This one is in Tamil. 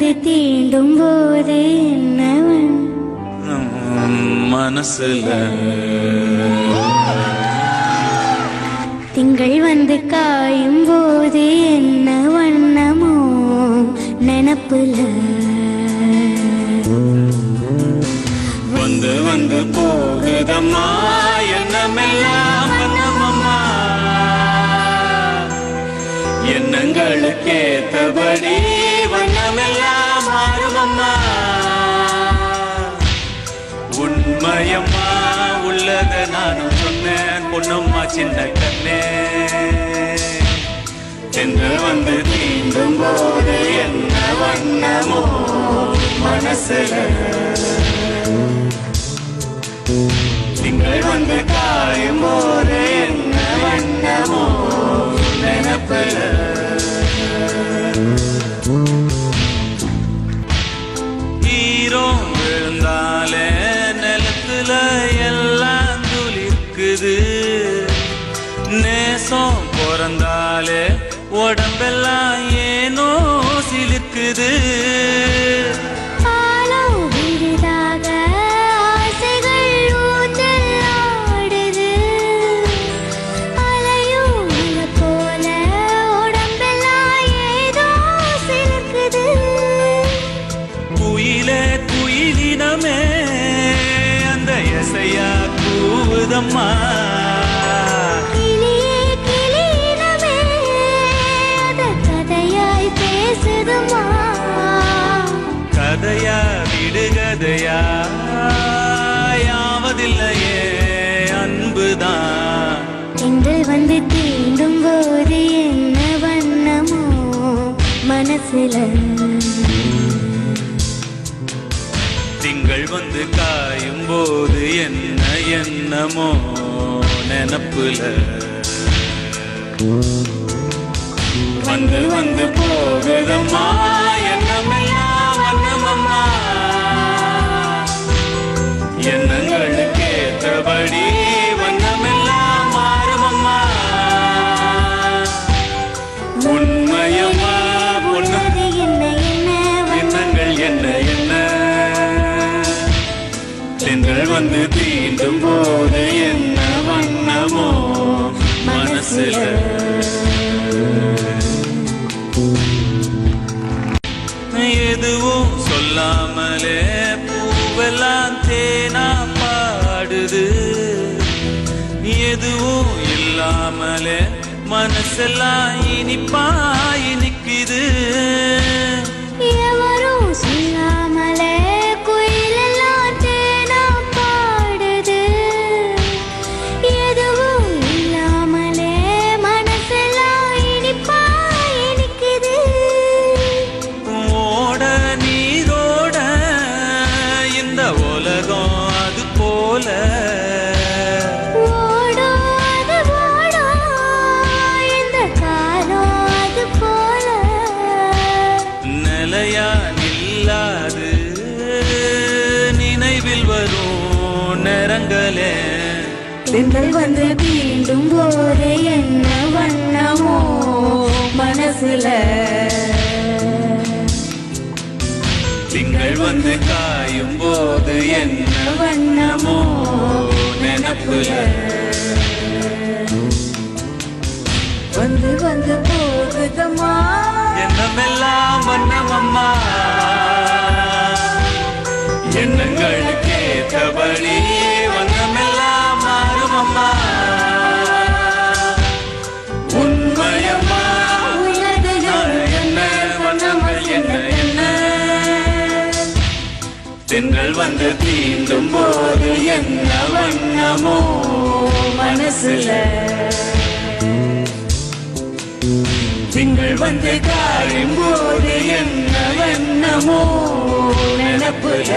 வந்து தீண்டும் போது என்னவன் மனசுல திங்கள் வந்து காயும் போது என்ன வண்ணமோ நினப்புல வந்து வந்து போகுதம்மா எண்ணமெல்லாம் வண்ணமம்மா எண்ணங்களுக்கேத்தபடி வண்ணமெல்லாம் மாறுமம்மா உண்மையம்மா உள்ளத நானும் சொன்னேன் பொன்னம்மா சின்ன கண்ணே என்று வந்து தீண்டும் போது என்ன வண்ணமோ மனசுல திங்கள் வந்து காயும் போது என்ன வண்ணமோ நினப்புல ஈரோ விழுந்தாலே நிலத்துல எல்லாம் துளிர்க்குது நேசம் பிறந்தாலே உடம்பெல்லாம் ஏனோ சிலிர்க்குது குயிலினமே அந்த எசையா கூவுதம்மா கதையாய் பேசுதுமா கதையா விடுகதையா யாவதில்லையே அன்புதான் திங்கள் வந்து தீண்டும் போது என்ன வண்ணமோ மனசுல திங்கள் வந்து காயும் போது என்ன எண்ணமோ நினப்புல வந்து வந்து போகுதம்மா எண்ணமெல்லாம் வண்ணமம்மா எண்ணங்களுக்கேற்றபடி வண்ணமெல்லாம் மாறுமம்மா உண்மையம்மா பொன்னது எண்ணங்கள் என்ன என்ன திங்கள் வந்து தீண்டும் போது என்ன வண்ணமோ மனசுல எதுவும் சொல்லாமலே பூவெல்லாம் தேனா பாடுது எதுவும் இல்லாமலே மனசெல்லாம் இனிப்பா இனிக்குது எவரும் சொல்லாமலே குயிலெல்லாம் தேனா பாடுது எதுவும் இல்லாமலே மனசெல்லாம் இனிப்பா இனிக்குது ஓட நீரோட இந்த உலகம் அது போல நிலையா நில்லாது நினைவில் வரும் நேரங்களே திங்கள் வந்து தீண்டும் போது என்ன வண்ணமோ மனசுல திங்கள் வந்து காயும் போது என்ன வண்ணமோ நினப்புல வந்து வந்து போகுதம்மா எண்ணமெல்லாம் வண்ணமம்மா எண்ணங்களுக்கேற்றபடி வண்ணமெல்லாம் மாறுமம்மா உண்மையம்மா என்ன வண்ணங்கள் என்ன என்ன திங்கள் வந்து தீண்டும் போது என்ன வண்ணமோ மனசுல திங்கள் வந்து காயும் போது என்ன வண்ணமோ நினப்புல